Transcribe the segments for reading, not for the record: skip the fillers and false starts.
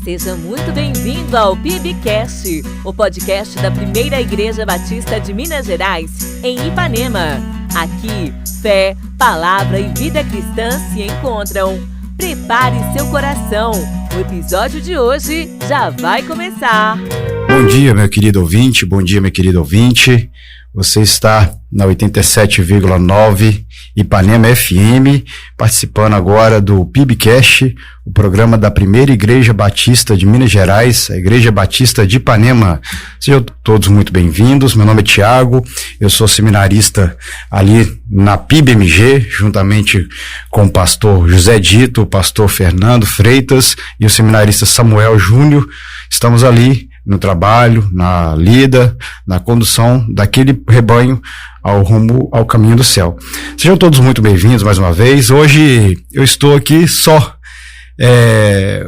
Seja muito bem-vindo ao PIBcast, o podcast da Primeira Igreja Batista de Minas Gerais, em Ipanema. Aqui, fé, palavra e vida cristã se encontram. Prepare seu coração, o episódio de hoje já vai começar. Bom dia, meu querido ouvinte, bom dia, minha querida ouvinte. Você está na 87,9 Ipanema FM, participando agora do PIBcast, o programa da Primeira Igreja Batista de Minas Gerais, a Igreja Batista de Ipanema. Sejam todos muito bem-vindos. Meu nome é Tiago, eu sou seminarista ali na PIBMG, juntamente com o pastor José Dito, o pastor Fernando Freitas e o seminarista Samuel Júnior. Estamos ali no trabalho, na lida, na condução daquele rebanho ao rumo ao caminho do céu. Sejam todos muito bem-vindos mais uma vez. Hoje eu estou aqui só.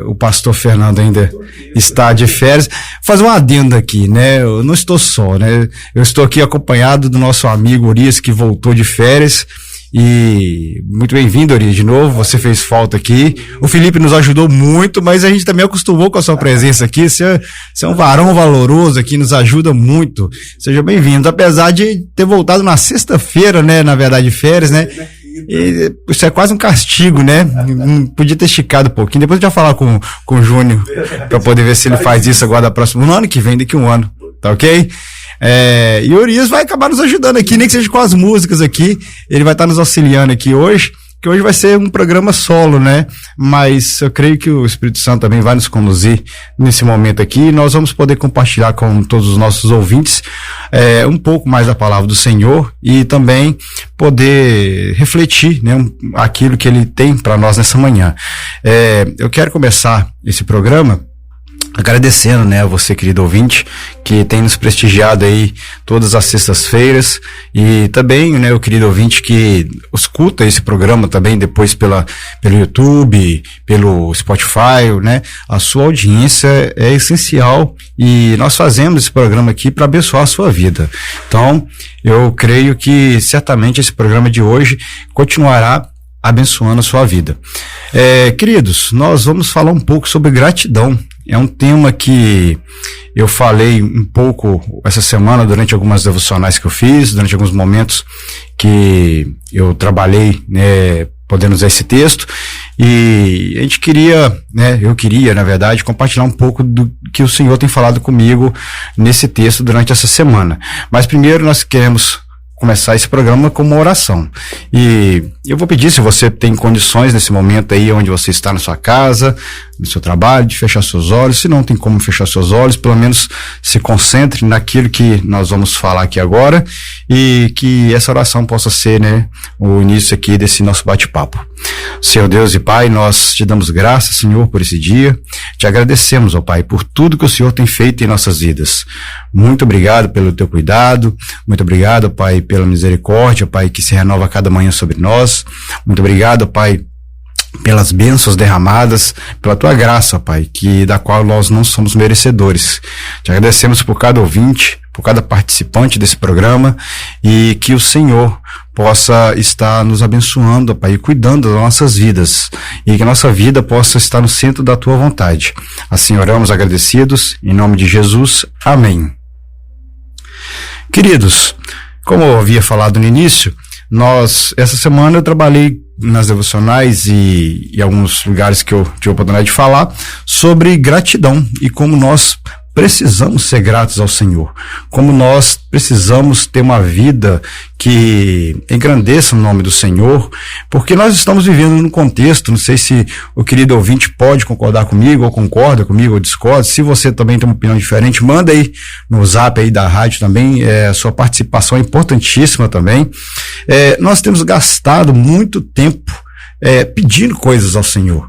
O pastor Fernando ainda está de férias. Vou fazer uma adenda aqui, né? Eu não estou só, né? Eu estou aqui acompanhado do nosso amigo Urias, que voltou de férias. E muito bem-vindo, Urias, de novo. Você fez falta aqui. O Felipe nos ajudou muito, mas a gente também acostumou com a sua presença aqui. Você é um varão valoroso aqui, nos ajuda muito. Seja bem-vindo. Apesar de ter voltado na sexta-feira, né? Na verdade, férias, né? E isso é quase um castigo, né? Podia ter esticado um pouquinho. Depois a gente vai falar com o Júnior para poder ver se ele faz isso agora no ano que vem, daqui a um ano. Tá ok? E o Urias vai acabar nos ajudando aqui, nem que seja com as músicas aqui. Ele vai estar nos auxiliando aqui hoje, que hoje vai ser um programa solo, né? Mas eu creio que o Espírito Santo também vai nos conduzir nesse momento aqui, e nós vamos poder compartilhar com todos os nossos ouvintes um pouco mais da palavra do Senhor e também poder refletir, né, aquilo que Ele tem para nós nessa manhã. Eu quero começar esse programa agradecendo, né, a você, querido ouvinte, que tem nos prestigiado aí todas as sextas-feiras, e também, né, o querido ouvinte que escuta esse programa também depois pelo YouTube, pelo Spotify, né, a sua audiência é essencial e nós fazemos esse programa aqui para abençoar a sua vida. Então, eu creio que certamente esse programa de hoje continuará abençoando a sua vida. Queridos, nós vamos falar um pouco sobre gratidão. É um tema que eu falei um pouco essa semana durante algumas devocionais que eu fiz, durante alguns momentos que eu trabalhei, né, podendo usar esse texto, e a gente queria, né, eu queria, na verdade, compartilhar um pouco do que o Senhor tem falado comigo nesse texto durante essa semana. Mas primeiro nós queremos começar esse programa com uma oração. E eu vou pedir, se você tem condições nesse momento aí onde você está na sua casa, no seu trabalho, de fechar seus olhos. Se não tem como fechar seus olhos, pelo menos se concentre naquilo que nós vamos falar aqui agora, e que essa oração possa ser, né, o início aqui desse nosso bate-papo. Senhor Deus e Pai, nós te damos graças, Senhor, por esse dia. Te agradecemos, ó Pai, por tudo que o Senhor tem feito em nossas vidas. Muito obrigado pelo teu cuidado. Muito obrigado, Pai, pela misericórdia, Pai, que se renova a cada manhã sobre nós. Muito obrigado, Pai, pelas bênçãos derramadas, pela tua graça, Pai, da qual nós não somos merecedores. Te agradecemos por cada ouvinte, por cada participante desse programa, e que o Senhor possa estar nos abençoando, Pai, e cuidando das nossas vidas, e que a nossa vida possa estar no centro da tua vontade. Assim oramos agradecidos, em nome de Jesus. Amém. Queridos, como eu havia falado no início, essa semana eu trabalhei nas devocionais e alguns lugares que eu tive a oportunidade de falar sobre gratidão e como nós precisamos ser gratos ao Senhor, como nós precisamos ter uma vida que engrandeça o nome do Senhor, porque nós estamos vivendo num contexto, não sei se o querido ouvinte pode concordar comigo, ou concorda comigo, ou discorda. Se você também tem uma opinião diferente, manda aí no zap aí da rádio também, a sua participação é importantíssima também. Nós temos gastado muito tempo pedindo coisas ao Senhor.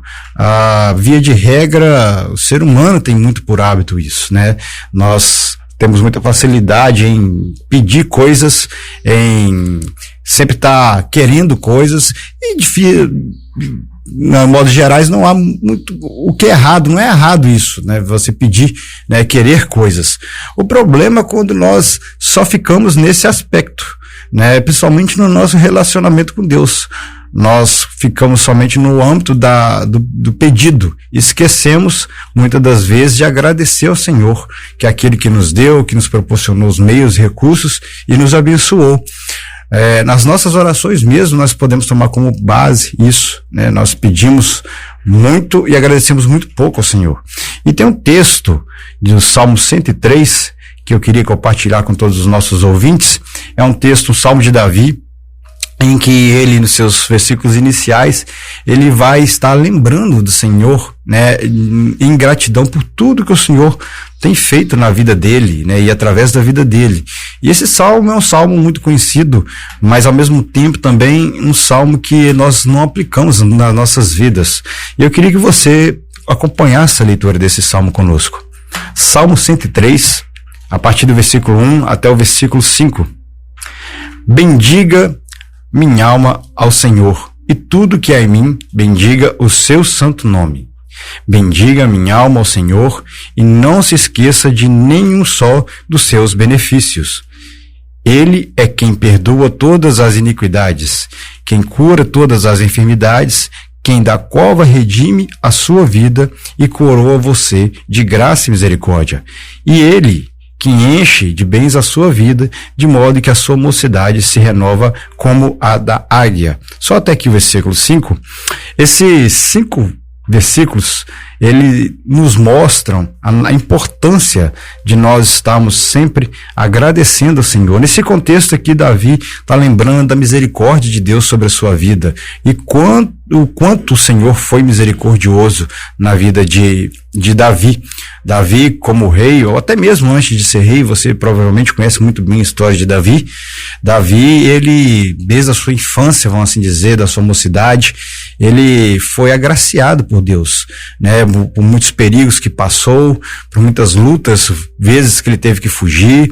Via de regra, o ser humano tem muito por hábito isso, né? Nós temos muita facilidade em pedir coisas, em sempre estar querendo coisas, e no modo gerais não há muito o que é errado, não é errado isso, né? Você pedir, né, querer coisas. O problema é quando nós só ficamos nesse aspecto, né? Principalmente no nosso relacionamento com Deus. nós ficamos somente no âmbito do pedido. Esquecemos, muitas das vezes, de agradecer ao Senhor, que é aquele que nos deu, que nos proporcionou os meios e recursos e nos abençoou. Nas nossas orações mesmo, nós podemos tomar como base isso, né? Nós pedimos muito e agradecemos muito pouco ao Senhor. E tem um texto do Salmo 103, que eu queria compartilhar com todos os nossos ouvintes. É um texto, um Salmo de Davi, em que ele, nos seus versículos iniciais, ele vai estar lembrando do Senhor, né, em gratidão por tudo que o Senhor tem feito na vida dele, né, e através da vida dele. E esse salmo é um salmo muito conhecido, mas ao mesmo tempo também um salmo que nós não aplicamos nas nossas vidas. E eu queria que você acompanhasse a leitura desse salmo conosco. Salmo 103, a partir do versículo 1 até o versículo 5. Bendiga minha alma ao Senhor, e tudo que há em mim, bendiga o seu santo nome. Bendiga minha alma ao Senhor, e não se esqueça de nenhum só dos seus benefícios. Ele é quem perdoa todas as iniquidades, quem cura todas as enfermidades, quem da cova redime a sua vida e coroa você de graça e misericórdia. E ele que enche de bens a sua vida, de modo que a sua mocidade se renova como a da águia. Só até aqui o versículo 5. Esses 5 versículos, eles nos mostram a importância de nós estarmos sempre agradecendo ao Senhor. Nesse contexto aqui, Davi está lembrando da misericórdia de Deus sobre a sua vida e o quanto o Senhor foi misericordioso na vida de Davi. Davi, como rei, ou até mesmo antes de ser rei, você provavelmente conhece muito bem a história de Davi. Davi, ele, desde a sua infância, vamos assim dizer, da sua mocidade, ele foi agraciado por Deus, né? Por muitos perigos que passou, por muitas lutas, vezes que ele teve que fugir,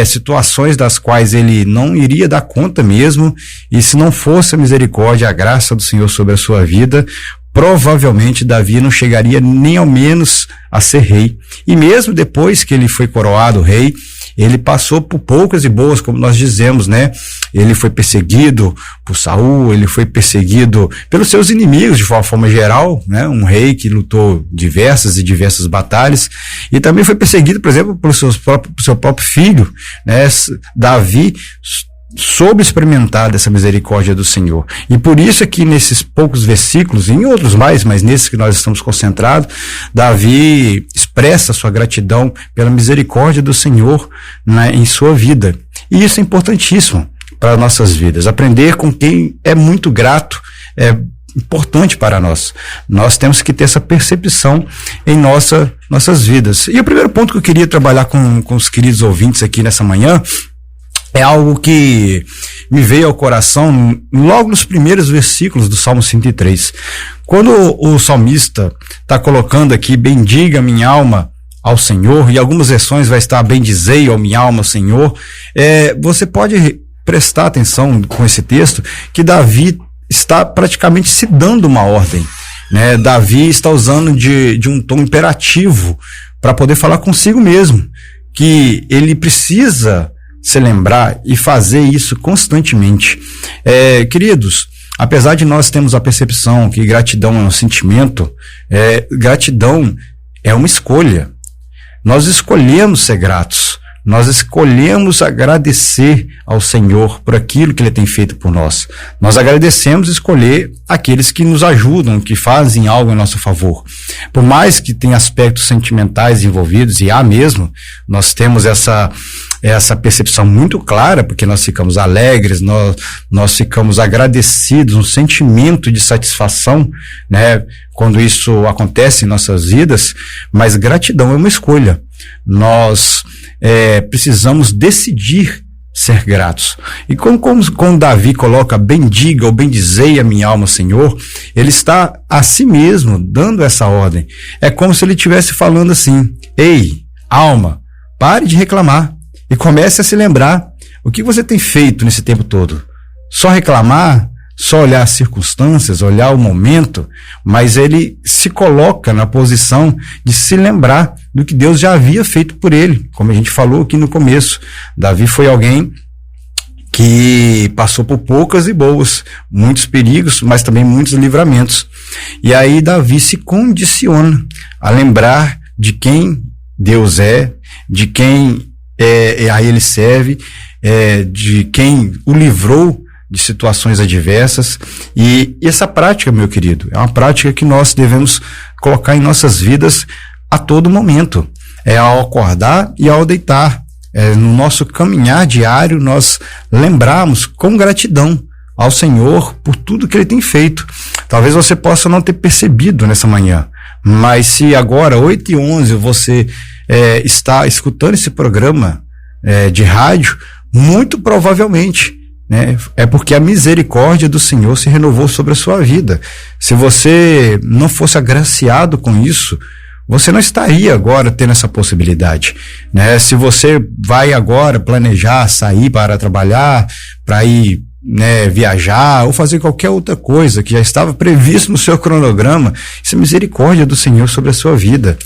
situações das quais ele não iria dar conta mesmo, e se não fosse a misericórdia, a graça do Senhor sobre a sua vida, provavelmente Davi não chegaria nem ao menos a ser rei. E mesmo depois que ele foi coroado rei, ele passou por poucas e boas, como nós dizemos, né? Ele foi perseguido por Saul, ele foi perseguido pelos seus inimigos de uma forma geral, né? Um rei que lutou diversas batalhas, e também foi perseguido, por exemplo, pelo seu próprio filho, né? Davi soube experimentar dessa misericórdia do Senhor. E por isso aqui nesses poucos versículos, e em outros mais, mas nesses que nós estamos concentrados, Davi expressa sua gratidão pela misericórdia do Senhor, né, em sua vida. E isso é importantíssimo para nossas vidas. Aprender com quem é muito grato é importante para nós. Nós temos que ter essa percepção em nossas vidas. E o primeiro ponto que eu queria trabalhar com os queridos ouvintes aqui nessa manhã é algo que me veio ao coração logo nos primeiros versículos do Salmo 103. Quando o salmista está colocando aqui, bendiga minha alma ao Senhor, e algumas versões vai estar bendizei a minha alma ao Senhor, você pode prestar atenção com esse texto, que Davi está praticamente se dando uma ordem, né? Davi está usando de um tom imperativo para poder falar consigo mesmo, que ele precisa se lembrar e fazer isso constantemente. Queridos, apesar de nós termos a percepção que gratidão é um sentimento, gratidão é uma escolha. Nós escolhemos ser gratos. Nós escolhemos agradecer ao Senhor por aquilo que Ele tem feito por nós. Nós agradecemos escolher aqueles que nos ajudam, que fazem algo em nosso favor. Por mais que tenha aspectos sentimentais envolvidos, e há mesmo, nós temos essa percepção muito clara, porque nós ficamos alegres, nós ficamos agradecidos, um sentimento de satisfação, né, quando isso acontece em nossas vidas, mas gratidão é uma escolha. Nós precisamos decidir ser gratos. E como Davi coloca, bendiga ou bendizei a minha alma, Senhor, ele está a si mesmo dando essa ordem. É como se ele estivesse falando assim: ei, alma, pare de reclamar e comece a se lembrar o que você tem feito nesse tempo todo. Só reclamar, só olhar as circunstâncias, olhar o momento, mas ele se coloca na posição de se lembrar do que Deus já havia feito por ele, como a gente falou aqui no começo. Davi foi alguém que passou por poucas e boas, muitos perigos, mas também muitos livramentos. E aí Davi se condiciona a lembrar de quem Deus é, de quem a ele serve, de quem o livrou de situações adversas. E essa prática, meu querido, é uma prática que nós devemos colocar em nossas vidas a todo momento. É ao acordar e ao deitar. No nosso caminhar diário, nós lembrarmos com gratidão ao Senhor por tudo que Ele tem feito. Talvez você possa não ter percebido nessa manhã, mas se agora, 8h11, você está escutando esse programa de rádio, muito provavelmente, né, é porque a misericórdia do Senhor se renovou sobre a sua vida. Se você não fosse agraciado com isso, você não estaria agora tendo essa possibilidade, né? Se você vai agora planejar sair para trabalhar, para ir, né, viajar ou fazer qualquer outra coisa que já estava previsto no seu cronograma, isso é misericórdia do Senhor sobre a sua vida.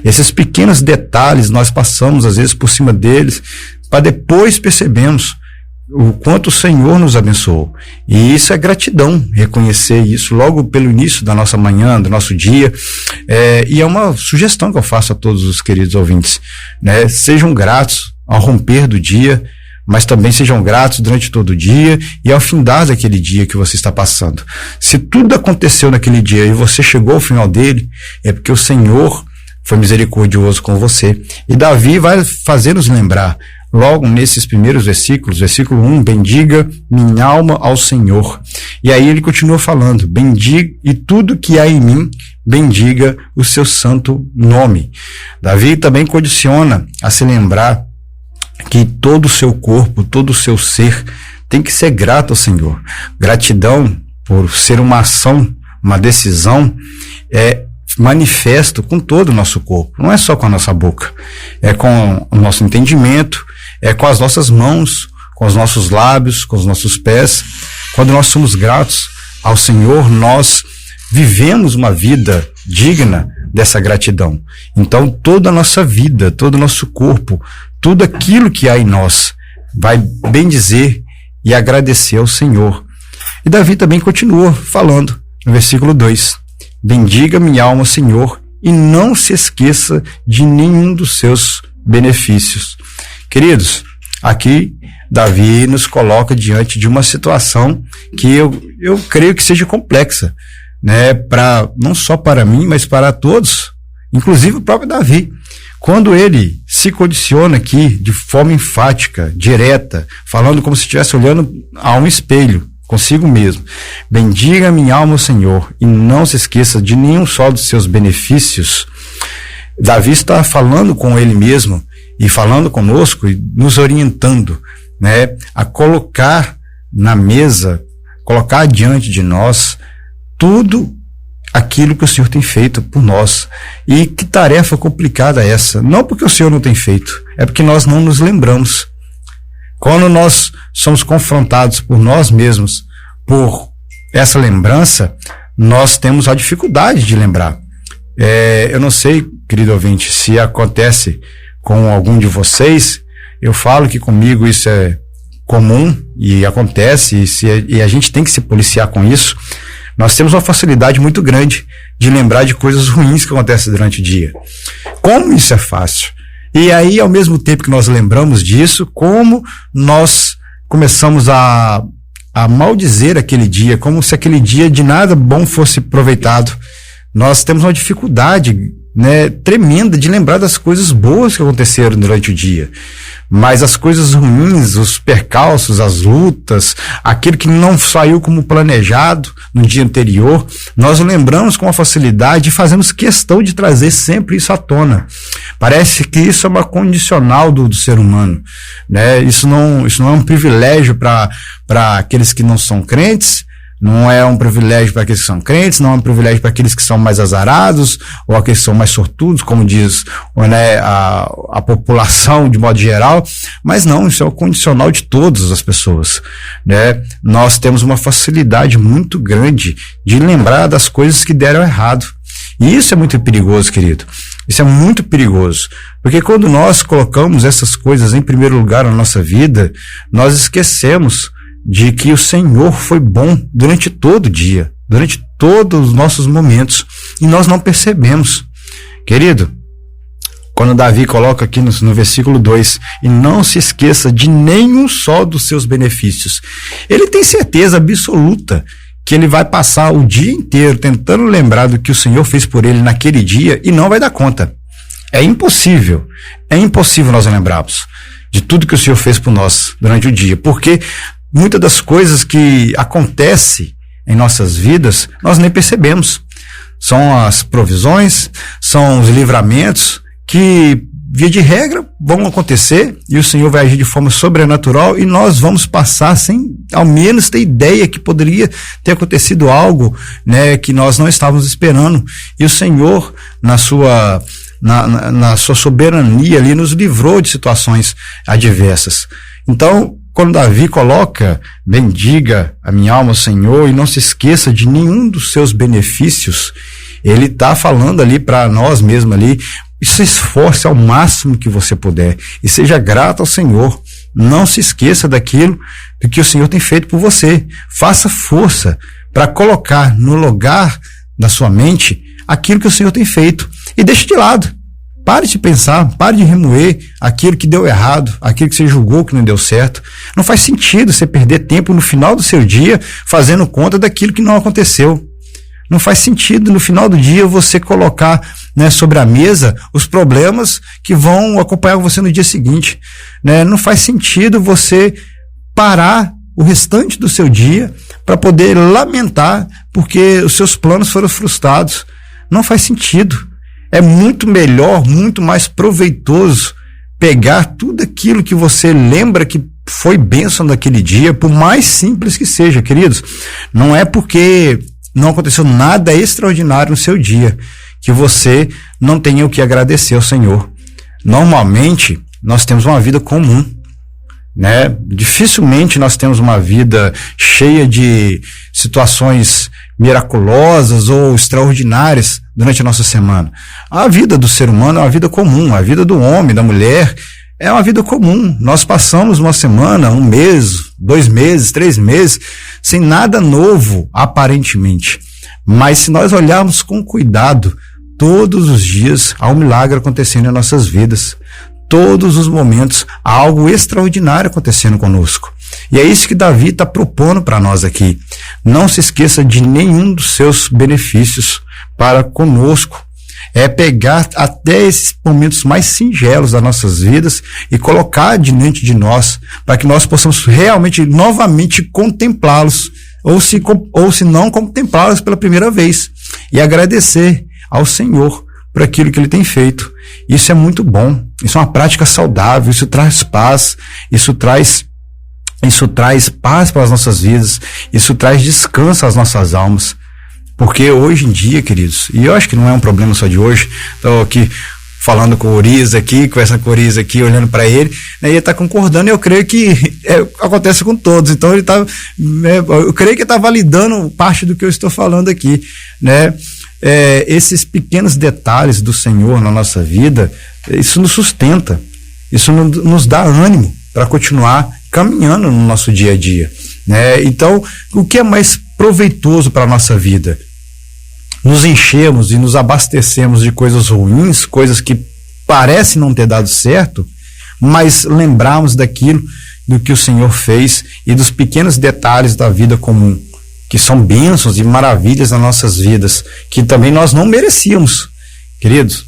Esses pequenos detalhes nós passamos às vezes por cima deles, para depois percebermos o quanto o Senhor nos abençoou. E isso é gratidão, reconhecer isso logo pelo início da nossa manhã, do nosso dia. E é uma sugestão que eu faço a todos os queridos ouvintes, né? Sejam gratos ao romper do dia, mas também sejam gratos durante todo o dia e ao findar daquele dia que você está passando. Se tudo aconteceu naquele dia e você chegou ao final dele, é porque o Senhor foi misericordioso com você. E Davi vai fazer nos lembrar, logo nesses primeiros versículos, versículo 1, bendiga minha alma ao Senhor. E aí ele continua falando, bendiga, e tudo que há em mim, bendiga o seu santo nome. Davi também condiciona a se lembrar que todo o seu corpo, todo o seu ser tem que ser grato ao Senhor. Gratidão por ser uma ação, uma decisão, manifesto com todo o nosso corpo, não é só com a nossa boca, é com o nosso entendimento, é com as nossas mãos, com os nossos lábios, com os nossos pés. Quando nós somos gratos ao Senhor, nós vivemos uma vida digna dessa gratidão. Então toda a nossa vida, todo o nosso corpo, tudo aquilo que há em nós vai bendizer e agradecer ao Senhor. E Davi também continua falando no versículo 2, bendiga minha alma, Senhor, e não se esqueça de nenhum dos seus benefícios. Queridos, aqui Davi nos coloca diante de uma situação que eu creio que seja complexa, né? Não só para mim, mas para todos, inclusive o próprio Davi. Quando ele se condiciona aqui de forma enfática, direta, falando como se estivesse olhando a um espelho, consigo mesmo. Bendiga minha alma, Senhor, e não se esqueça de nenhum só dos seus benefícios. Davi está falando com ele mesmo e falando conosco e nos orientando, né, a colocar na mesa, colocar diante de nós tudo aquilo que o Senhor tem feito por nós. E que tarefa complicada é essa? Não porque o Senhor não tem feito, é porque nós não nos lembramos. Quando nós somos confrontados por nós mesmos, por essa lembrança, nós temos a dificuldade de lembrar. Eu não sei, querido ouvinte, se acontece com algum de vocês. Eu falo que comigo isso é comum e acontece, e a gente tem que se policiar com isso. Nós temos uma facilidade muito grande de lembrar de coisas ruins que acontecem durante o dia. Como isso é fácil? E aí, ao mesmo tempo que nós lembramos disso, como nós começamos a maldizer aquele dia, como se aquele dia de nada bom fosse aproveitado. Nós temos uma dificuldade, né, tremenda de lembrar das coisas boas que aconteceram durante o dia. Mas as coisas ruins, os percalços, as lutas, aquilo que não saiu como planejado no dia anterior, nós lembramos com uma facilidade e fazemos questão de trazer sempre isso à tona. Parece que isso é uma condicional do ser humano, né? Isso não é um privilégio para aqueles que não são crentes. Não é um privilégio para aqueles que são crentes, não é um privilégio para aqueles que são mais azarados, ou aqueles que são mais sortudos, como diz, né, a população de modo geral, mas não, isso é o condicional de todas as pessoas, né? Nós temos uma facilidade muito grande de lembrar das coisas que deram errado. E isso é muito perigoso, querido. Isso é muito perigoso, porque quando nós colocamos essas coisas em primeiro lugar na nossa vida, nós esquecemos de que o Senhor foi bom durante todo o dia, durante todos os nossos momentos, e nós não percebemos. Querido, quando Davi coloca aqui no versículo 2, e não se esqueça de nenhum só dos seus benefícios, ele tem certeza absoluta que ele vai passar o dia inteiro tentando lembrar do que o Senhor fez por ele naquele dia e não vai dar conta. É impossível nós lembrarmos de tudo que o Senhor fez por nós durante o dia, porque muitas das coisas que acontecem em nossas vidas, nós nem percebemos. São as provisões, são os livramentos que, via de regra, vão acontecer e o Senhor vai agir de forma sobrenatural e nós vamos passar sem ao menos ter ideia que poderia ter acontecido algo, né, que nós não estávamos esperando. E o Senhor, na sua soberania ali, nos livrou de situações adversas. Então, quando Davi coloca, bendiga a minha alma, Senhor, e não se esqueça de nenhum dos seus benefícios, ele está falando ali para nós mesmos ali, e se esforce ao máximo que você puder, e seja grato ao Senhor. Não se esqueça daquilo que o Senhor tem feito por você. Faça força para colocar no lugar da sua mente aquilo que o Senhor tem feito, e deixe de lado. Pare de pensar, pare de remoer aquilo que deu errado, aquilo que você julgou que não deu certo. Não faz sentido você perder tempo no final do seu dia fazendo conta daquilo que não aconteceu. Não faz sentido no final do dia você colocar, né, sobre a mesa os problemas que vão acompanhar você no dia seguinte, né? Não faz sentido você parar o restante do seu dia para poder lamentar porque os seus planos foram frustrados. Não faz sentido. É muito melhor, muito mais proveitoso pegar tudo aquilo que você lembra que foi bênção daquele dia, por mais simples que seja, queridos. Não é porque não aconteceu nada extraordinário no seu dia que você não tenha o que agradecer ao Senhor. Normalmente, nós temos uma vida comum, né? Dificilmente nós temos uma vida cheia de situações miraculosas ou extraordinárias durante a nossa semana. A vida do ser humano é uma vida comum, a vida do homem, da mulher, é uma vida comum. Nós passamos uma semana, um mês, 2 meses, 3 meses, sem nada novo, aparentemente. Mas se nós olharmos com cuidado, todos os dias há um milagre acontecendo em nossas vidas. Todos os momentos há algo extraordinário acontecendo conosco. E é isso que Davi está propondo para nós aqui. Não se esqueça de nenhum dos seus benefícios para conosco. É pegar até esses momentos mais singelos das nossas vidas e colocar diante de nós, para que nós possamos realmente, novamente, contemplá-los, ou se não contemplá-los pela primeira vez, e agradecer ao Senhor por aquilo que Ele tem feito. Isso é muito bom, isso é uma prática saudável, isso traz paz, isso traz paz para as nossas vidas, isso traz descanso às nossas almas. Porque hoje em dia, queridos, e eu acho que não é um problema só de hoje, estou aqui falando com o Urias aqui, conversando com o Urias aqui, olhando para ele, né, e ele está concordando, e eu creio que acontece com todos. Então ele está, eu creio que ele está validando parte do que eu estou falando aqui, né? Esses pequenos detalhes do Senhor na nossa vida, isso nos sustenta, isso nos dá ânimo para continuar caminhando no nosso dia a dia, né? Então, o que é mais proveitoso para a nossa vida? Nos enchemos e nos abastecemos de coisas ruins, coisas que parecem não ter dado certo, mas lembrarmos daquilo do que o Senhor fez e dos pequenos detalhes da vida comum, que são bênçãos e maravilhas nas nossas vidas, que também nós não merecíamos. Queridos,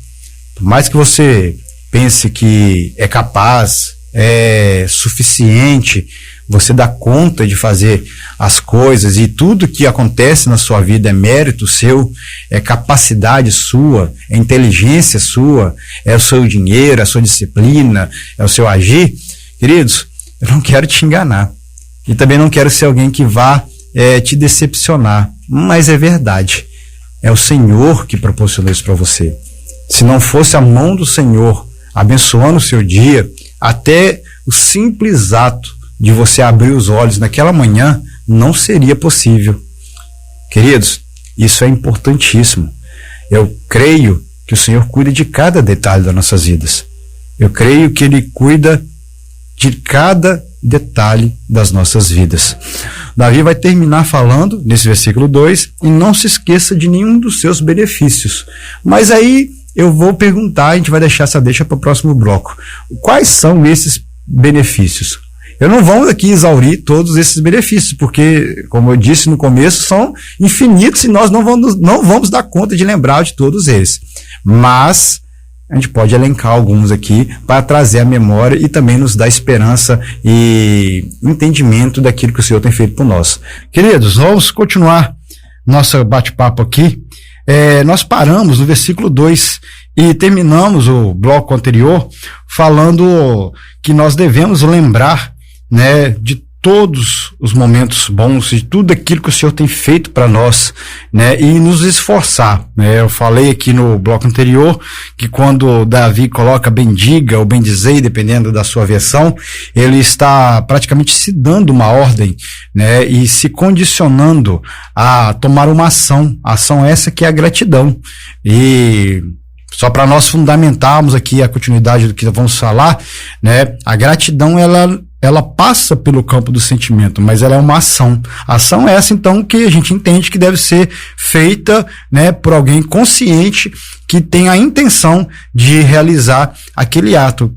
por mais que você pense que é capaz, é suficiente, você dá conta de fazer as coisas e tudo que acontece na sua vida é mérito seu, é capacidade sua, é inteligência sua, é o seu dinheiro, é a sua disciplina, é o seu agir. Queridos, eu não quero te enganar e também não quero ser alguém que vá te decepcionar, mas é verdade, é o Senhor que proporcionou isso para você. Se não fosse a mão do Senhor abençoando o seu dia, até o simples ato de você abrir os olhos naquela manhã não seria possível. Queridos, isso é importantíssimo. Eu creio que que o Senhor cuida de cada detalhe das nossas vidas. Eu creio que Ele cuida de cada detalhe das nossas vidas. Davi vai terminar falando, nesse versículo 2, e não se esqueça de nenhum dos seus benefícios. Mas aí eu vou perguntar, a gente vai deixar essa deixa para o próximo bloco. Quais são esses benefícios? Eu não vou aqui exaurir todos esses benefícios, porque, como eu disse no começo, são infinitos e nós não vamos dar conta de lembrar de todos eles. Mas a gente pode elencar alguns aqui para trazer a memória e também nos dar esperança e entendimento daquilo que o Senhor tem feito por nós. Queridos, vamos continuar nosso bate-papo aqui. Nós paramos no versículo 2 e terminamos o bloco anterior falando que nós devemos lembrar, né, de todos os momentos bons, de tudo aquilo que o Senhor tem feito para nós, né, e nos esforçar, né. Eu falei aqui no bloco anterior que quando Davi coloca bendiga ou bendizei, dependendo da sua versão, ele está praticamente se dando uma ordem, né, e se condicionando a tomar uma ação. A ação essa que é a gratidão. E só para nós fundamentarmos aqui a continuidade do que vamos falar, né, a gratidão ela passa pelo campo do sentimento, mas ela é uma ação. A ação é essa, então, que a gente entende que deve ser feita, né, por alguém consciente que tem a intenção de realizar aquele ato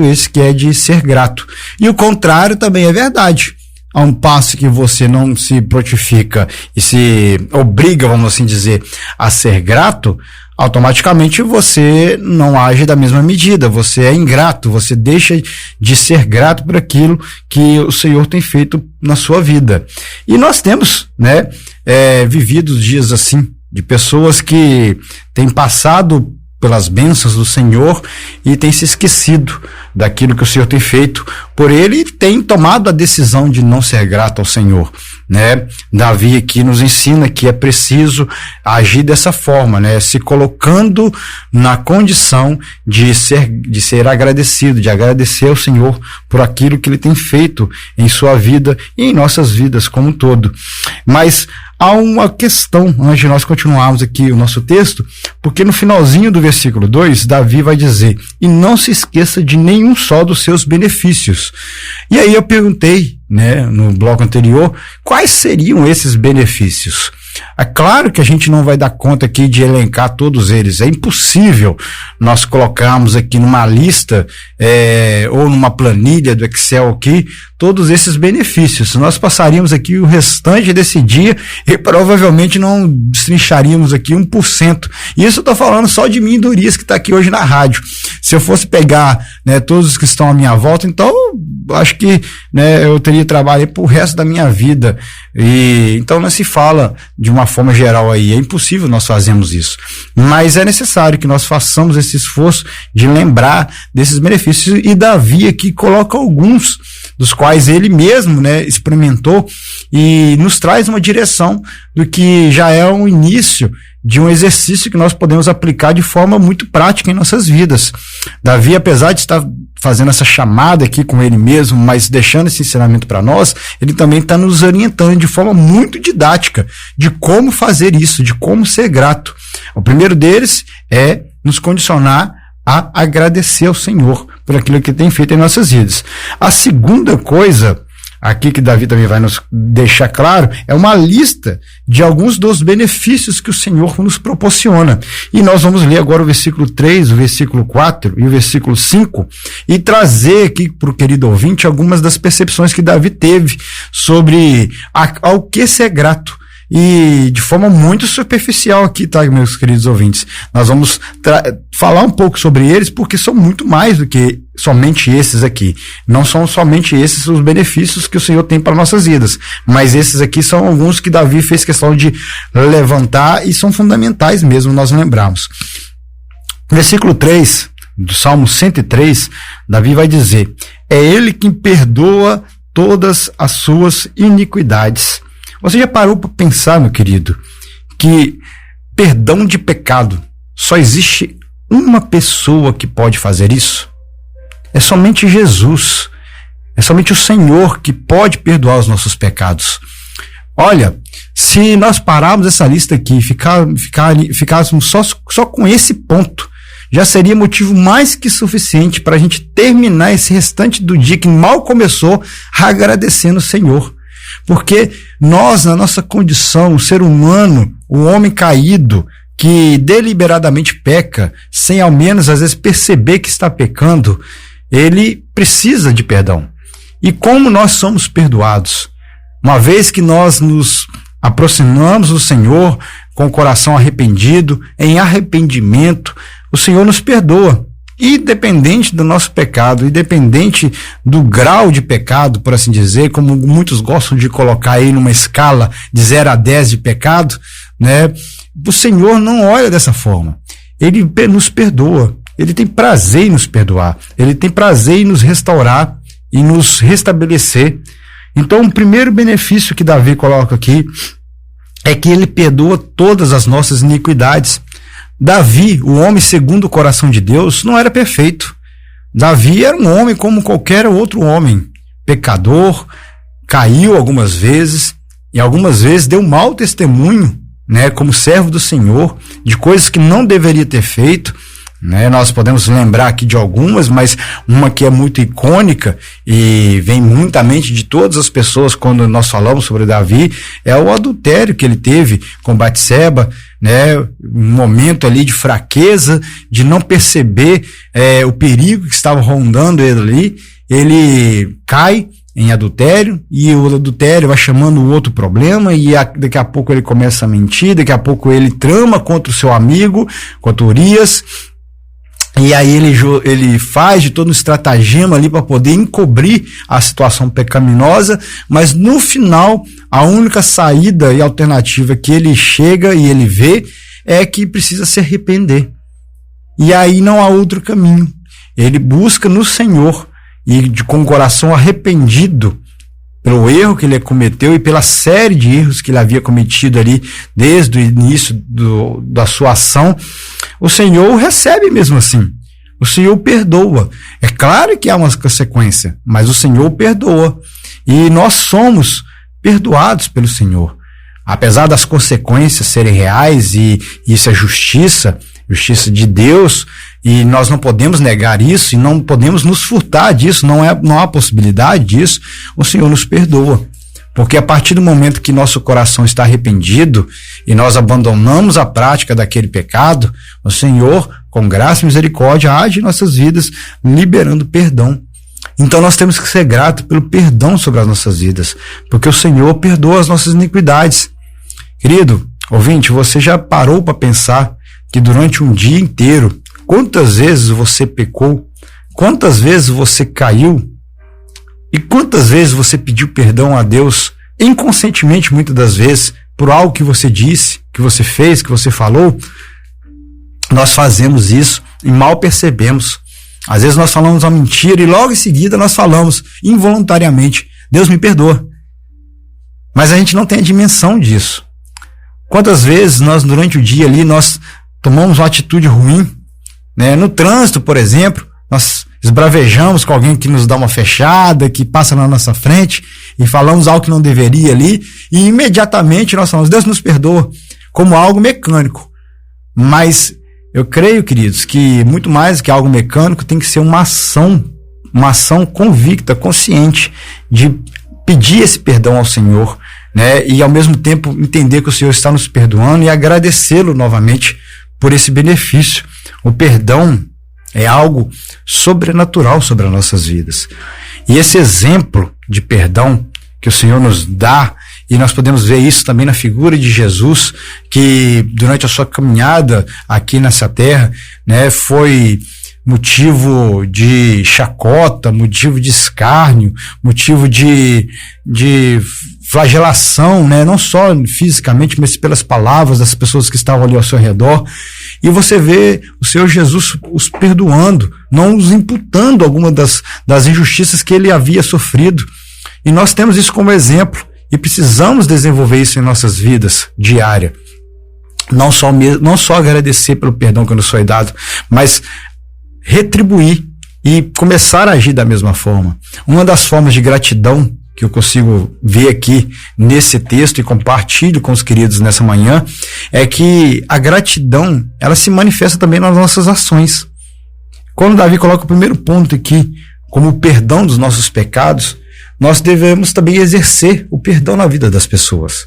esse que é de ser grato. E o contrário também é verdade. A um passo que você não se prontifica e se obriga, vamos assim dizer, a ser grato, automaticamente você não age da mesma medida, você é ingrato, você deixa de ser grato por aquilo que o Senhor tem feito na sua vida. E nós temos, né, vivido dias assim, de pessoas que têm passado pelas bênçãos do Senhor e têm se esquecido daquilo que o Senhor tem feito por ele e tem tomado a decisão de não ser grato ao Senhor, né? Davi aqui nos ensina que é preciso agir dessa forma, né? Se colocando na condição de ser agradecido, de agradecer ao Senhor por aquilo que ele tem feito em sua vida e em nossas vidas como um todo. Mas há uma questão, antes de nós continuarmos aqui o nosso texto, porque no finalzinho do versículo 2, Davi vai dizer, e não se esqueça de nenhum só dos seus benefícios. E aí eu perguntei, né, no bloco anterior, quais seriam esses benefícios? É claro que a gente não vai dar conta aqui de elencar todos eles, é impossível nós colocarmos aqui numa lista ou numa planilha do Excel aqui todos esses benefícios. Nós passaríamos aqui o restante desse dia e provavelmente não destrincharíamos aqui 1%. Isso eu estou falando só de mim e do Urias que está aqui hoje na rádio. Se eu fosse pegar, né, todos os que estão à minha volta, então acho que, né, eu teria trabalho aí pro resto da minha vida. E então não se fala de uma forma geral aí, é impossível nós fazermos isso. Mas é necessário que nós façamos esse esforço de lembrar desses benefícios, e Davi aqui coloca alguns dos quais ele mesmo, né, experimentou e nos traz uma direção do que já é um início de um exercício que nós podemos aplicar de forma muito prática em nossas vidas. Davi, apesar de estar fazendo essa chamada aqui com ele mesmo, mas deixando esse ensinamento para nós, ele também está nos orientando de forma muito didática de como fazer isso, de como ser grato. O primeiro deles é nos condicionar a agradecer ao Senhor por aquilo que tem feito em nossas vidas. A segunda coisa aqui que Davi também vai nos deixar claro é uma lista de alguns dos benefícios que o Senhor nos proporciona. E nós vamos ler agora o versículo 3, o versículo 4 e o versículo 5 e trazer aqui para o querido ouvinte algumas das percepções que Davi teve sobre ao que ser grato. E de forma muito superficial aqui, tá, meus queridos ouvintes? Nós vamos falar um pouco sobre eles, porque são muito mais do que somente esses aqui. Não são somente esses os benefícios que o Senhor tem para nossas vidas, mas esses aqui são alguns que Davi fez questão de levantar e são fundamentais mesmo nós lembrarmos. Versículo 3 do Salmo 103, Davi vai dizer, é Ele quem perdoa todas as suas iniquidades. Você já parou para pensar, meu querido, que perdão de pecado só existe uma pessoa que pode fazer isso? É somente Jesus. É somente o Senhor que pode perdoar os nossos pecados. Olha, se nós pararmos essa lista aqui e ficássemos só com esse ponto, já seria motivo mais que suficiente para a gente terminar esse restante do dia que mal começou agradecendo o Senhor. Porque nós, na nossa condição, o ser humano, o homem caído, que deliberadamente peca, sem ao menos às vezes perceber que está pecando, ele precisa de perdão. E como nós somos perdoados? Uma vez que nós nos aproximamos do Senhor com o coração arrependido, em arrependimento, o Senhor nos perdoa. Independente do nosso pecado, independente do grau de pecado, por assim dizer, como muitos gostam de colocar aí numa escala de 0 a 10 de pecado, né? O Senhor não olha dessa forma. Ele nos perdoa. Ele tem prazer em nos perdoar. Ele tem prazer em nos restaurar e nos restabelecer. Então, o primeiro benefício que Davi coloca aqui é que ele perdoa todas as nossas iniquidades. Davi, o homem segundo o coração de Deus, não era perfeito. Davi era um homem como qualquer outro homem, pecador, caiu algumas vezes e algumas vezes deu mau testemunho, né, como servo do Senhor, de coisas que não deveria ter feito, né? Nós podemos lembrar aqui de algumas, mas uma que é muito icônica e vem muito à mente de todas as pessoas quando nós falamos sobre Davi, é o adultério que ele teve com Batseba, né? Um momento ali de fraqueza, de não perceber o perigo que estava rondando ele ali, ele cai em adultério, e o adultério vai chamando o outro problema, e daqui a pouco ele começa a mentir, daqui a pouco ele trama contra o seu amigo, contra Urias, e aí ele faz de todo um estratagema ali para poder encobrir a situação pecaminosa, mas no final a única saída e alternativa que ele chega e ele vê é que precisa se arrepender. E aí não há outro caminho. Ele busca no Senhor e com o coração arrependido pelo erro que ele cometeu e pela série de erros que ele havia cometido ali desde o início da sua ação, o Senhor o recebe mesmo assim. O Senhor perdoa. É claro que há uma consequência, mas o Senhor perdoa. E nós somos perdoados pelo Senhor. Apesar das consequências serem reais, e isso é justiça de Deus, e nós não podemos negar isso, e não podemos nos furtar disso, não há possibilidade disso, o Senhor nos perdoa. Porque a partir do momento que nosso coração está arrependido e nós abandonamos a prática daquele pecado, o Senhor, com graça e misericórdia, age em nossas vidas, liberando perdão. Então nós temos que ser gratos pelo perdão sobre as nossas vidas, porque o Senhor perdoa as nossas iniquidades. Querido ouvinte, você já parou para pensar que durante um dia inteiro, quantas vezes você pecou, quantas vezes você caiu, e quantas vezes você pediu perdão a Deus, inconscientemente muitas das vezes, por algo que você disse, que você fez, que você falou? Nós fazemos isso e mal percebemos. Às vezes nós falamos uma mentira e logo em seguida nós falamos involuntariamente, Deus me perdoa. Mas a gente não tem a dimensão disso. Quantas vezes nós durante o dia ali nós tomamos uma atitude ruim, né? No trânsito, por exemplo, nós esbravejamos com alguém que nos dá uma fechada, que passa na nossa frente e falamos algo que não deveria ali, e imediatamente nós falamos, Deus nos perdoa, como algo mecânico. Mas eu creio, queridos, que muito mais que algo mecânico tem que ser uma ação convicta, consciente, de pedir esse perdão ao Senhor, né? E ao mesmo tempo entender que o Senhor está nos perdoando e agradecê-lo novamente por esse benefício. O perdão é algo sobrenatural sobre as nossas vidas. E esse exemplo de perdão que o Senhor nos dá, e nós podemos ver isso também na figura de Jesus, que durante a sua caminhada aqui nessa terra, né, foi motivo de chacota, motivo de escárnio, motivo de flagelação, né, não só fisicamente, mas pelas palavras das pessoas que estavam ali ao seu redor. E você vê o Senhor Jesus os perdoando, não os imputando alguma das injustiças que ele havia sofrido. E nós temos isso como exemplo e precisamos desenvolver isso em nossas vidas diárias. Não só agradecer pelo perdão que nos foi dado, mas retribuir e começar a agir da mesma forma. Uma das formas de gratidão que eu consigo ver aqui nesse texto e compartilho com os queridos nessa manhã, é que a gratidão, ela se manifesta também nas nossas ações. Quando Davi coloca o primeiro ponto aqui, como o perdão dos nossos pecados, nós devemos também exercer o perdão na vida das pessoas.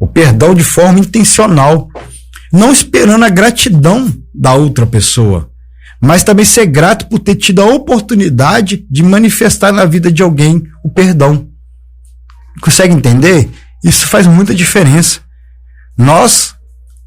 O perdão de forma intencional, não esperando a gratidão da outra pessoa, mas também ser grato por ter tido a oportunidade de manifestar na vida de alguém o perdão. Consegue entender? Isso faz muita diferença. Nós,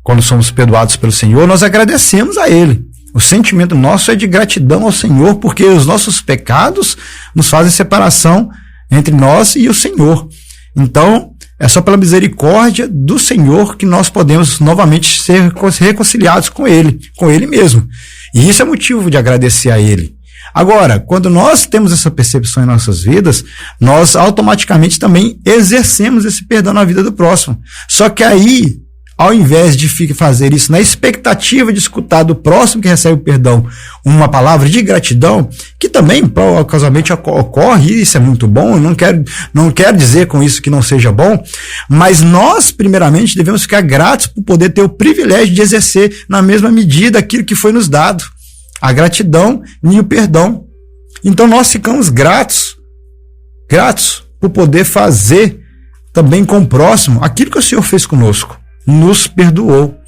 quando somos perdoados pelo Senhor, nós agradecemos a Ele. O sentimento nosso é de gratidão ao Senhor, porque os nossos pecados nos fazem separação entre nós e o Senhor. Então, é só pela misericórdia do Senhor que nós podemos novamente ser reconciliados com Ele mesmo. E isso é motivo de agradecer a Ele. Agora, quando nós temos essa percepção em nossas vidas, nós automaticamente também exercemos esse perdão na vida do próximo. Só que aí, ao invés de fazer isso na expectativa de escutar do próximo que recebe o perdão uma palavra de gratidão, que também casualmente ocorre, e isso é muito bom, eu não quero dizer com isso que não seja bom, mas nós, primeiramente, devemos ficar gratos por poder ter o privilégio de exercer na mesma medida aquilo que foi nos dado, a gratidão e o perdão. Então nós ficamos gratos por poder fazer também com o próximo aquilo que o Senhor fez conosco. Nos perdoou.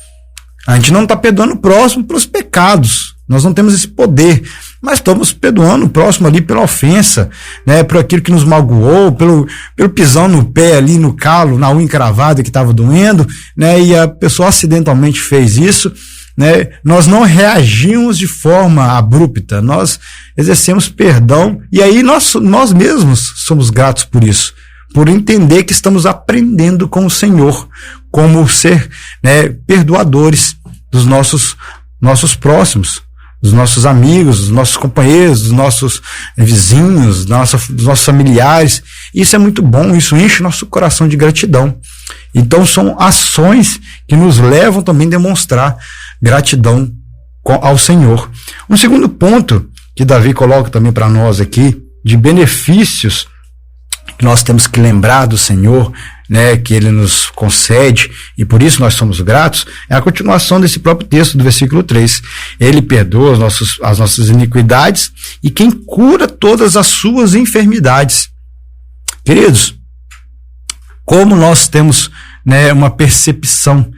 A gente não está perdoando o próximo pelos pecados. Nós não temos esse poder. Mas estamos perdoando o próximo ali pela ofensa, né? Por aquilo que nos magoou, pelo pisão no pé ali, no calo, na unha encravada que estava doendo, né? E a pessoa acidentalmente fez isso, né? Nós não reagimos de forma abrupta. Nós exercemos perdão. E aí nós mesmos somos gratos por isso. Por entender que estamos aprendendo com o Senhor, como ser, né, perdoadores dos nossos próximos, dos nossos amigos, dos nossos companheiros, dos nossos vizinhos, dos nossos familiares. Isso é muito bom, isso enche nosso coração de gratidão. Então são ações que nos levam também a demonstrar gratidão ao Senhor. Um segundo ponto que Davi coloca também para nós aqui, de benefícios que nós temos que lembrar do Senhor, né, que Ele nos concede, e por isso nós somos gratos, é a continuação desse próprio texto do versículo 3. Ele perdoa as nossas iniquidades e quem cura todas as suas enfermidades. Queridos, como nós temos, né, uma percepção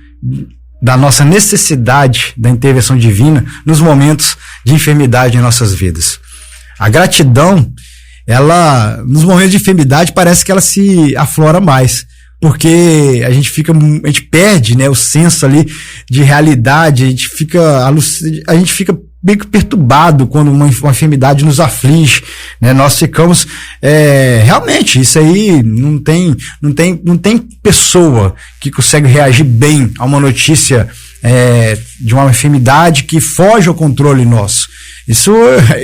da nossa necessidade da intervenção divina nos momentos de enfermidade em nossas vidas. A gratidão, ela, nos momentos de enfermidade, parece que ela se aflora mais, porque a gente perde, né, o senso ali de realidade, a gente fica meio que perturbado quando uma enfermidade nos aflige, né? Nós ficamos, realmente, isso aí não tem pessoa que consegue reagir bem a uma notícia de uma enfermidade que foge ao controle nosso. Isso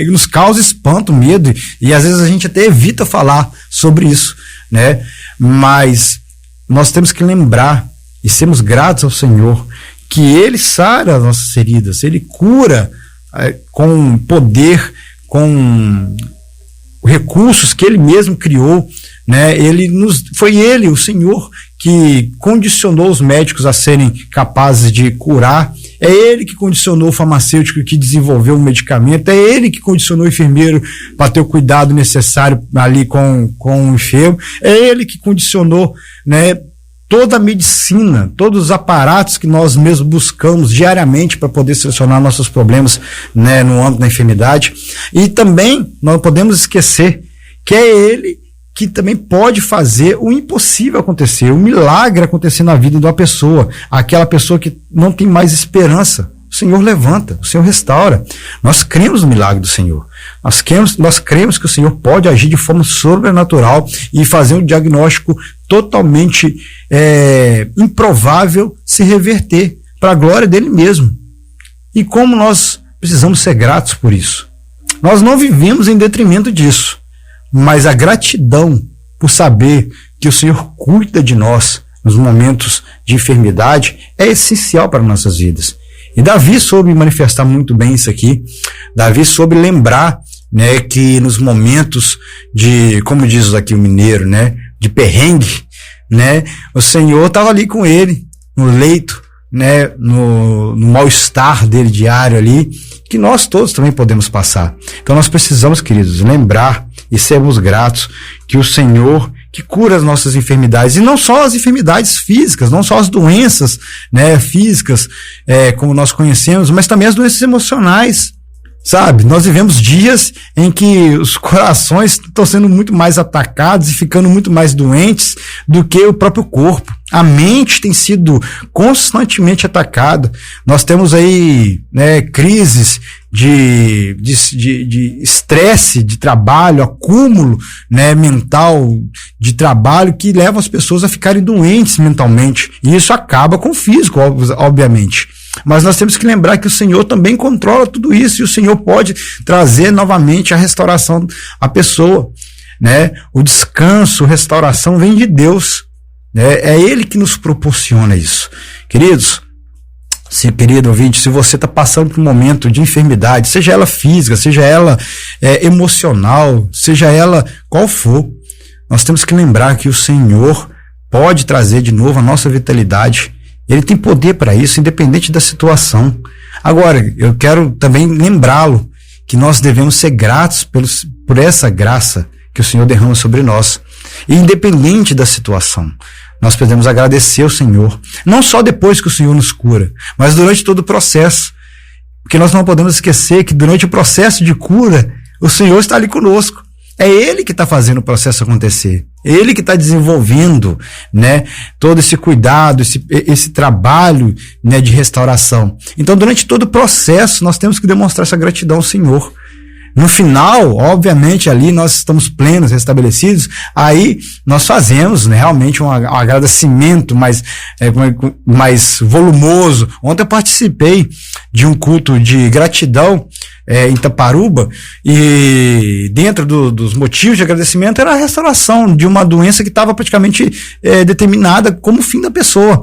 nos causa espanto, medo, e às vezes a gente até evita falar sobre isso, né? Mas nós temos que lembrar e sermos gratos ao Senhor que Ele sara as nossas feridas, Ele cura com poder, com recursos que Ele mesmo criou, né? Foi Ele, o Senhor, que condicionou os médicos a serem capazes de curar. É Ele que condicionou o farmacêutico que desenvolveu o medicamento, é Ele que condicionou o enfermeiro para ter o cuidado necessário ali com o enfermo, é Ele que condicionou, né, toda a medicina, todos os aparatos que nós mesmos buscamos diariamente para poder solucionar nossos problemas, né, no âmbito da enfermidade. E também não podemos esquecer que é Ele que também pode fazer o impossível acontecer, o milagre acontecer na vida de uma pessoa, aquela pessoa que não tem mais esperança. O Senhor levanta, o Senhor restaura. Nós cremos no milagre do Senhor. Nós cremos que o Senhor pode agir de forma sobrenatural e fazer um diagnóstico totalmente improvável se reverter para a glória dele mesmo. E como nós precisamos ser gratos por isso. Nós não vivemos em detrimento disso, mas a gratidão por saber que o Senhor cuida de nós nos momentos de enfermidade é essencial para nossas vidas. E Davi soube manifestar muito bem isso aqui. Davi soube lembrar né, que nos momentos de, como diz aqui o mineiro, né, de perrengue, né, o Senhor estava ali com ele, no leito, né, no mal-estar dele diário ali, que nós todos também podemos passar. Então nós precisamos, queridos, lembrar e sermos gratos que o Senhor que cura as nossas enfermidades, e não só as enfermidades físicas, não só as doenças, né, físicas, como nós conhecemos, mas também as doenças emocionais. Sabe, nós vivemos dias em que os corações estão sendo muito mais atacados e ficando muito mais doentes do que o próprio corpo. A mente tem sido constantemente atacada. Nós temos aí, né, crises de estresse de trabalho, acúmulo, né, mental de trabalho que levam as pessoas a ficarem doentes mentalmente. E isso acaba com o físico, obviamente. Mas nós temos que lembrar que o Senhor também controla tudo isso, e o Senhor pode trazer novamente a restauração à pessoa, né? O descanso, a restauração vem de Deus, né? É Ele que nos proporciona isso. Queridos, querido ouvinte, se você está passando por um momento de enfermidade, seja ela física, seja ela emocional, seja ela qual for, nós temos que lembrar que o Senhor pode trazer de novo a nossa vitalidade. Ele tem poder para isso, independente da situação. Agora, eu quero também lembrá-lo que nós devemos ser gratos por essa graça que o Senhor derrama sobre nós. E independente da situação, nós podemos agradecer ao Senhor. Não só depois que o Senhor nos cura, mas durante todo o processo. Porque nós não podemos esquecer que durante o processo de cura, o Senhor está ali conosco. É Ele que está fazendo o processo acontecer. Ele que está desenvolvendo, né, todo esse cuidado, esse trabalho, né, de restauração. Então, durante todo o processo, nós temos que demonstrar essa gratidão ao Senhor. No final, obviamente, ali nós estamos plenos, restabelecidos, aí nós fazemos, né, realmente um agradecimento mais volumoso. Ontem eu participei de um culto de gratidão em Itaparuba, e dentro dos motivos de agradecimento era a restauração de uma doença que estava praticamente determinada como fim da pessoa,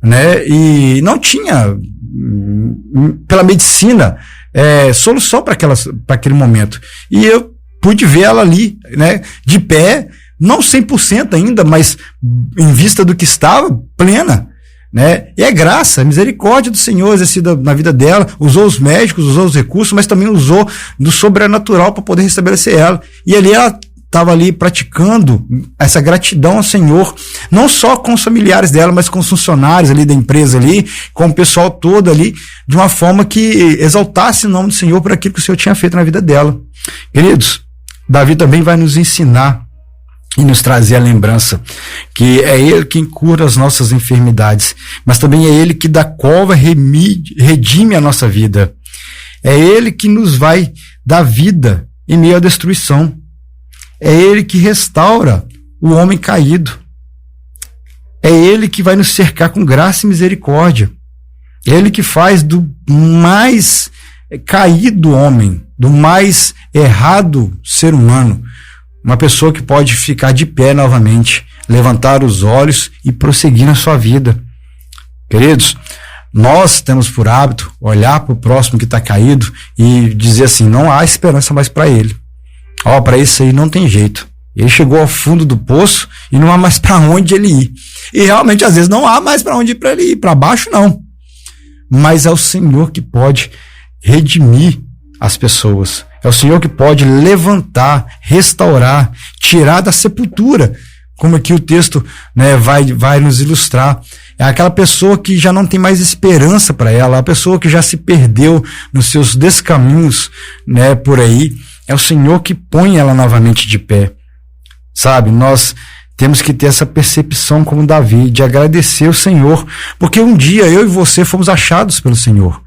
né? E não tinha, pela medicina, solução para aquele momento. E eu pude ver ela ali, né, de pé, não 100% ainda, mas em vista do que estava, plena. Né? E é graça, misericórdia do Senhor exercida na vida dela, usou os médicos, usou os recursos, mas também usou do sobrenatural para poder restabelecer ela. E ali ela estava ali praticando essa gratidão ao Senhor, não só com os familiares dela, mas com os funcionários ali da empresa ali, com o pessoal todo ali, de uma forma que exaltasse o nome do Senhor por aquilo que o Senhor tinha feito na vida dela. Queridos, Davi também vai nos ensinar e nos trazer a lembrança que é Ele quem cura as nossas enfermidades, mas também é Ele que da cova redime a nossa vida. É Ele que nos vai dar vida em meio à destruição. É Ele que restaura o homem caído. É Ele que vai nos cercar com graça e misericórdia. É Ele que faz do mais caído homem, do mais errado ser humano, uma pessoa que pode ficar de pé novamente, levantar os olhos e prosseguir na sua vida. Queridos, nós temos por hábito olhar para o próximo que está caído e dizer assim, não há esperança mais para ele. Para isso aí não tem jeito. Ele chegou ao fundo do poço e não há mais para onde ele ir. E realmente, às vezes, não há mais para onde ir para ele ir. Para baixo, não. Mas é o Senhor que pode redimir as pessoas. É o Senhor que pode levantar, restaurar, tirar da sepultura, como aqui o texto, né, vai nos ilustrar. É aquela pessoa que já não tem mais esperança para ela, a pessoa que já se perdeu nos seus descaminhos, né, por aí. É o Senhor que põe ela novamente de pé. Sabe, nós temos que ter essa percepção como Davi, de agradecer o Senhor, porque um dia eu e você fomos achados pelo Senhor.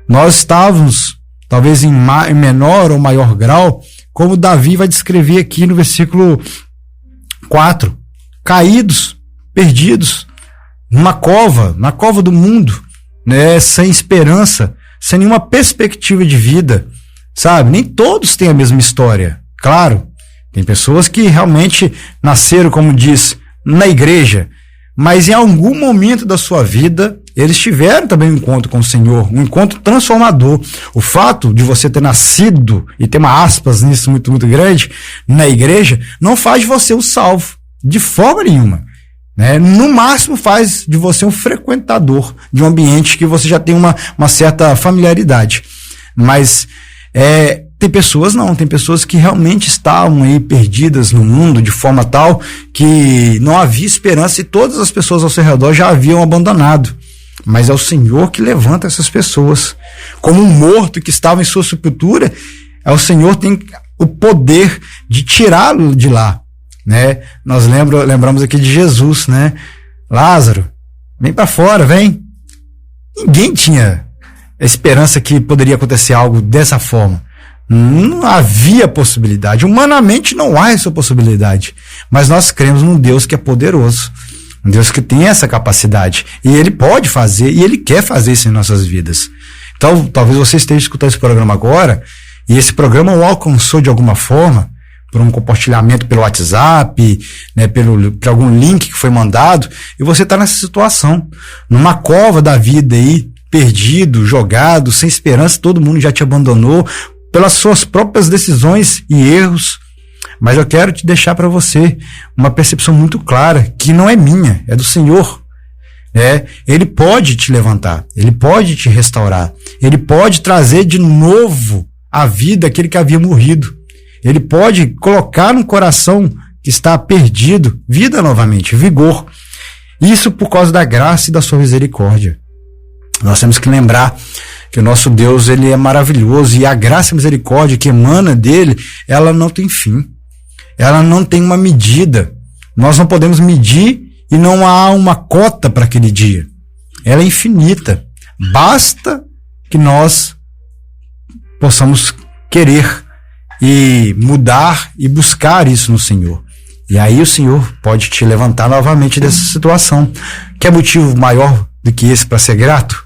Nós estávamos talvez em menor ou maior grau, como Davi vai descrever aqui no versículo 4, caídos, perdidos, na cova do mundo, né, sem esperança, sem nenhuma perspectiva de vida, sabe? Nem todos têm a mesma história, claro, tem pessoas que realmente nasceram, como diz, na igreja, mas em algum momento da sua vida eles tiveram também um encontro com o Senhor, um encontro transformador. O fato de você ter nascido, e ter uma aspas nisso muito, muito grande, na igreja, não faz de você um salvo, de forma nenhuma. Né? No máximo faz de você um frequentador de um ambiente que você já tem uma certa familiaridade. Mas tem pessoas que realmente estavam aí perdidas no mundo de forma tal que não havia esperança e todas as pessoas ao seu redor já haviam abandonado. Mas é o Senhor que levanta essas pessoas. Como um morto que estava em sua sepultura, o Senhor tem o poder de tirá-lo de lá. Né? Nós lembramos aqui de Jesus, né? Lázaro, vem para fora, vem. Ninguém tinha esperança que poderia acontecer algo dessa forma. Não havia possibilidade. Humanamente não há essa possibilidade. Mas nós cremos num Deus que é poderoso. Um Deus que tem essa capacidade. E Ele pode fazer, e Ele quer fazer isso em nossas vidas. Então, talvez você esteja escutando esse programa agora, e esse programa o alcançou de alguma forma, por um compartilhamento pelo WhatsApp, né, por algum link que foi mandado, e você está nessa situação, numa cova da vida aí, perdido, jogado, sem esperança, todo mundo já te abandonou, pelas suas próprias decisões e erros. Mas eu quero te deixar para você uma percepção muito clara, que não é minha, é do Senhor. Ele pode te levantar, Ele pode te restaurar, Ele pode trazer de novo à vida aquele que havia morrido. Ele pode colocar no coração que está perdido vida novamente, vigor. Isso por causa da graça e da sua misericórdia. Nós temos que lembrar que o nosso Deus, Ele é maravilhoso, e a graça e a misericórdia que emana dele, ela não tem fim. Ela não tem uma medida. Nós não podemos medir e não há uma cota para aquele dia. Ela é infinita. Basta que nós possamos querer e mudar e buscar isso no Senhor. E aí o Senhor pode te levantar novamente dessa situação. Quer motivo maior do que esse para ser grato?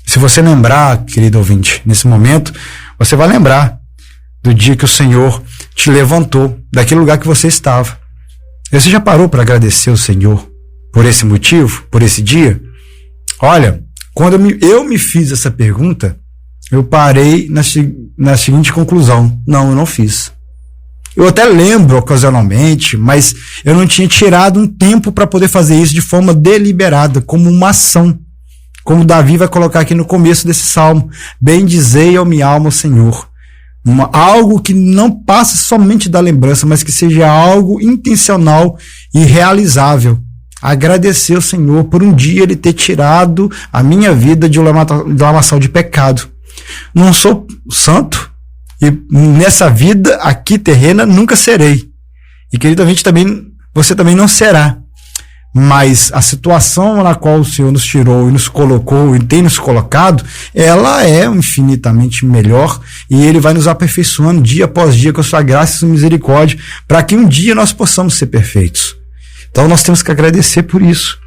Se você lembrar, querido ouvinte, nesse momento, você vai lembrar do dia que o Senhor te levantou daquele lugar que você estava. Você já parou para agradecer o Senhor por esse motivo, por esse dia? Olha, quando eu me fiz essa pergunta, eu parei na seguinte conclusão: não, eu não fiz. Eu até lembro ocasionalmente, mas eu não tinha tirado um tempo para poder fazer isso de forma deliberada, como uma ação. Como Davi vai colocar aqui no começo desse salmo: bendizei a minha alma, Senhor. Algo que não passa somente da lembrança, mas que seja algo intencional e realizável. Agradecer ao Senhor por um dia Ele ter tirado a minha vida de uma lamaçal de pecado. Não sou santo, e nessa vida aqui terrena nunca serei. E querido ouvinte, você também não será. Mas a situação na qual o Senhor nos tirou e nos colocou e tem nos colocado, ela é infinitamente melhor, e Ele vai nos aperfeiçoando dia após dia com a sua graça e sua misericórdia, para que um dia nós possamos ser perfeitos. Então nós temos que agradecer por isso.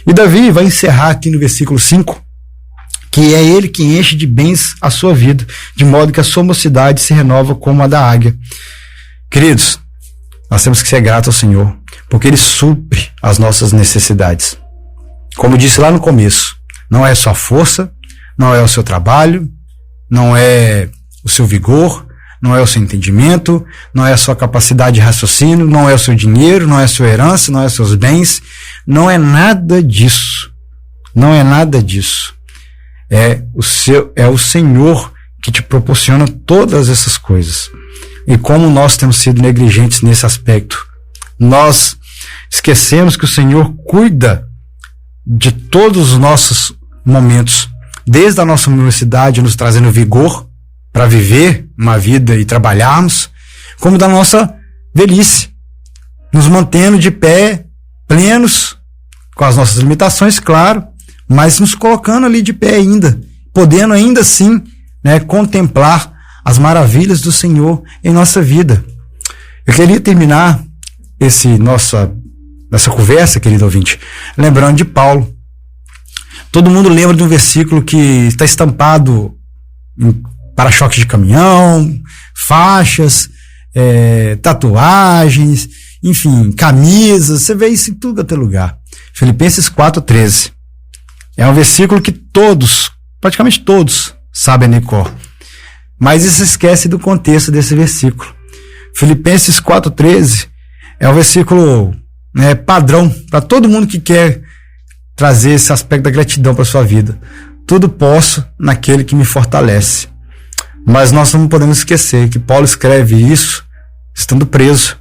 E Davi vai encerrar aqui no versículo 5, que é Ele que enche de bens a sua vida, de modo que a sua mocidade se renova como a da águia. Queridos, nós temos que ser gratos ao Senhor, porque Ele supre as nossas necessidades. Como disse lá no começo, não é a sua força, não é o seu trabalho, não é o seu vigor, não é o seu entendimento, não é a sua capacidade de raciocínio, não é o seu dinheiro, não é a sua herança, não é os seus bens, não é nada disso. Não é nada disso. É o Senhor que te proporciona todas essas coisas. E como nós temos sido negligentes nesse aspecto, nós esquecemos que o Senhor cuida de todos os nossos momentos, desde a nossa mocidade, nos trazendo vigor para viver uma vida e trabalharmos, como da nossa velhice, nos mantendo de pé, plenos, com as nossas limitações, claro, mas nos colocando ali de pé ainda, podendo ainda assim, contemplar as maravilhas do Senhor em nossa vida. Eu queria terminar essa conversa, querido ouvinte, lembrando de Paulo. Todo mundo lembra de um versículo que está estampado em para-choques de caminhão, faixas, tatuagens, enfim, camisas. Você vê isso em tudo até lugar. Filipenses 4:13. É um versículo que praticamente todos, sabem de cor. Mas se esquece do contexto desse versículo. Filipenses 4,13 é um versículo padrão para todo mundo que quer trazer esse aspecto da gratidão para sua vida. Tudo posso naquele que me fortalece. Mas nós não podemos esquecer que Paulo escreve isso estando preso.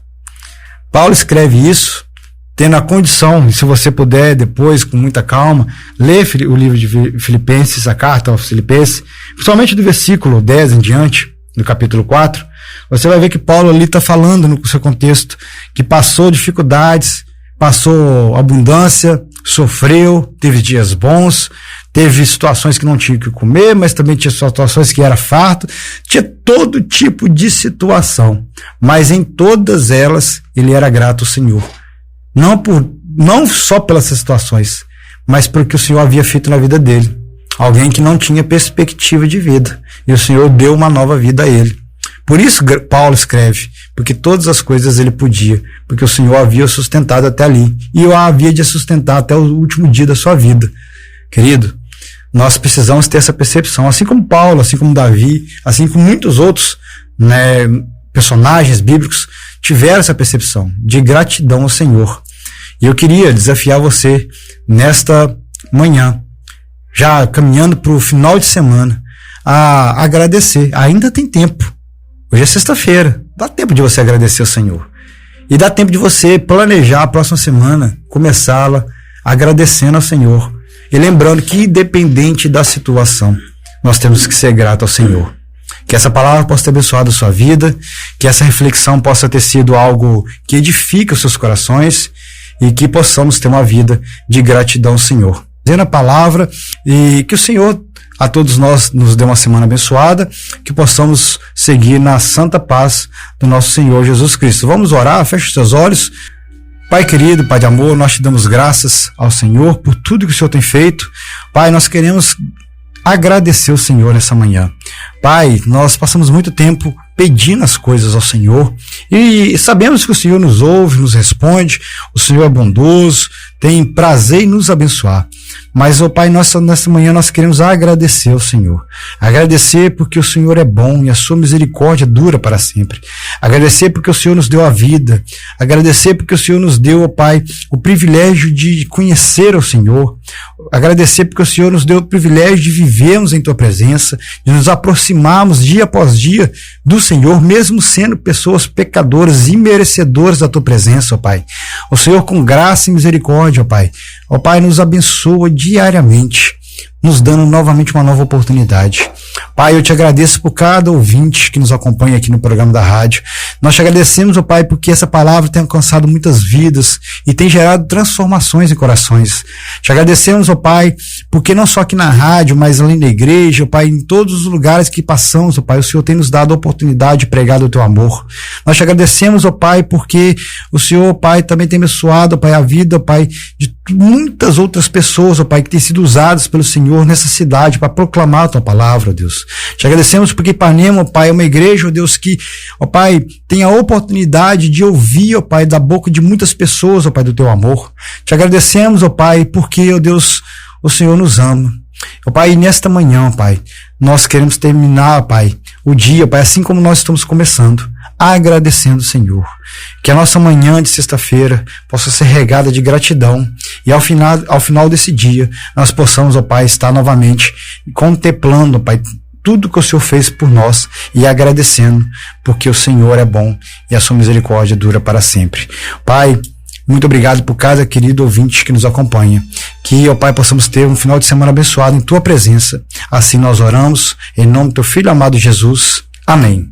Paulo escreve isso tendo a condição, e se você puder depois, com muita calma, ler o livro de Filipenses, a carta aos Filipenses, principalmente do versículo 10 em diante, no capítulo 4, você vai ver que Paulo ali está falando no seu contexto, que passou dificuldades, passou abundância, sofreu, teve dias bons, teve situações que não tinha o que comer, mas também tinha situações que era farto, tinha todo tipo de situação, mas em todas elas ele era grato ao Senhor. Não só pelas situações, mas porque o Senhor havia feito na vida dele. Alguém que não tinha perspectiva de vida, e o Senhor deu uma nova vida a ele. Por isso Paulo escreve, porque todas as coisas ele podia, porque o Senhor havia sustentado até ali, e o havia de sustentar até o último dia da sua vida. Querido, nós precisamos ter essa percepção, assim como Paulo, assim como Davi, assim como muitos outros personagens bíblicos tiveram essa percepção de gratidão ao Senhor. E eu queria desafiar você nesta manhã, já caminhando para o final de semana, a agradecer. Ainda tem tempo. Hoje é sexta-feira. Dá tempo de você agradecer ao Senhor. E dá tempo de você planejar a próxima semana, começá-la agradecendo ao Senhor. E lembrando que, independente da situação, nós temos que ser gratos ao Senhor. Que essa palavra possa ter abençoado a sua vida, que essa reflexão possa ter sido algo que edifique os seus corações e que possamos ter uma vida de gratidão ao Senhor. Dizendo a palavra e que o Senhor a todos nós nos dê uma semana abençoada, que possamos seguir na santa paz do nosso Senhor Jesus Cristo. Vamos orar, feche os seus olhos. Pai querido, Pai de amor, nós te damos graças ao Senhor por tudo que o Senhor tem feito. Pai, nós queremos agradecer o Senhor nessa manhã. Pai, nós passamos muito tempo pedindo as coisas ao Senhor e sabemos que o Senhor nos ouve, nos responde, o Senhor é bondoso, tem prazer em nos abençoar. Mas, ó Pai, nessa manhã nós queremos agradecer ao Senhor. Agradecer porque o Senhor é bom e a sua misericórdia dura para sempre. Agradecer porque o Senhor nos deu a vida. Agradecer porque o Senhor nos deu, ó Pai, o privilégio de conhecer o Senhor. Agradecer porque o Senhor nos deu o privilégio de vivermos em tua presença, de nos aproximarmos dia após dia do Senhor, mesmo sendo pessoas pecadoras e merecedoras da tua presença, ó Pai. O Senhor com graça e misericórdia, ó Pai. Ó Pai, nos abençoa diariamente, nos dando novamente uma nova oportunidade. Pai, eu te agradeço por cada ouvinte que nos acompanha aqui no programa da rádio. Nós te agradecemos, ó Pai, porque essa palavra tem alcançado muitas vidas e tem gerado transformações em corações. Te agradecemos, ó Pai, porque não só aqui na rádio, mas além da igreja, ó Pai, em todos os lugares que passamos, ó Pai, o Senhor tem nos dado a oportunidade de pregar do teu amor. Nós te agradecemos, ó Pai, porque o Senhor, ó Pai, também tem abençoado, ó Pai, a vida, ó Pai, de muitas outras pessoas, ó Pai, que têm sido usadas pelo Senhor nessa cidade para proclamar a tua palavra, ó Deus. Te agradecemos porque Ipanema, ó Pai, é uma igreja, ó Deus, que, ó Pai, tem a oportunidade de ouvir, ó Pai, da boca de muitas pessoas, ó Pai, do teu amor. Te agradecemos, ó Pai, porque, ó Deus, o Senhor nos ama. Ó Pai, nesta manhã, ó Pai, nós queremos terminar, ó Pai, o dia, ó Pai, assim como nós estamos começando, agradecendo o Senhor. Que a nossa manhã de sexta-feira possa ser regada de gratidão e ao final desse dia nós possamos, ó Pai, estar novamente contemplando, ó Pai, tudo que o Senhor fez por nós e agradecendo, porque o Senhor é bom e a sua misericórdia dura para sempre. Pai, muito obrigado por cada querido ouvinte que nos acompanha. Que, ó Pai, possamos ter um final de semana abençoado em tua presença. Assim nós oramos, em nome do teu Filho amado Jesus. Amém.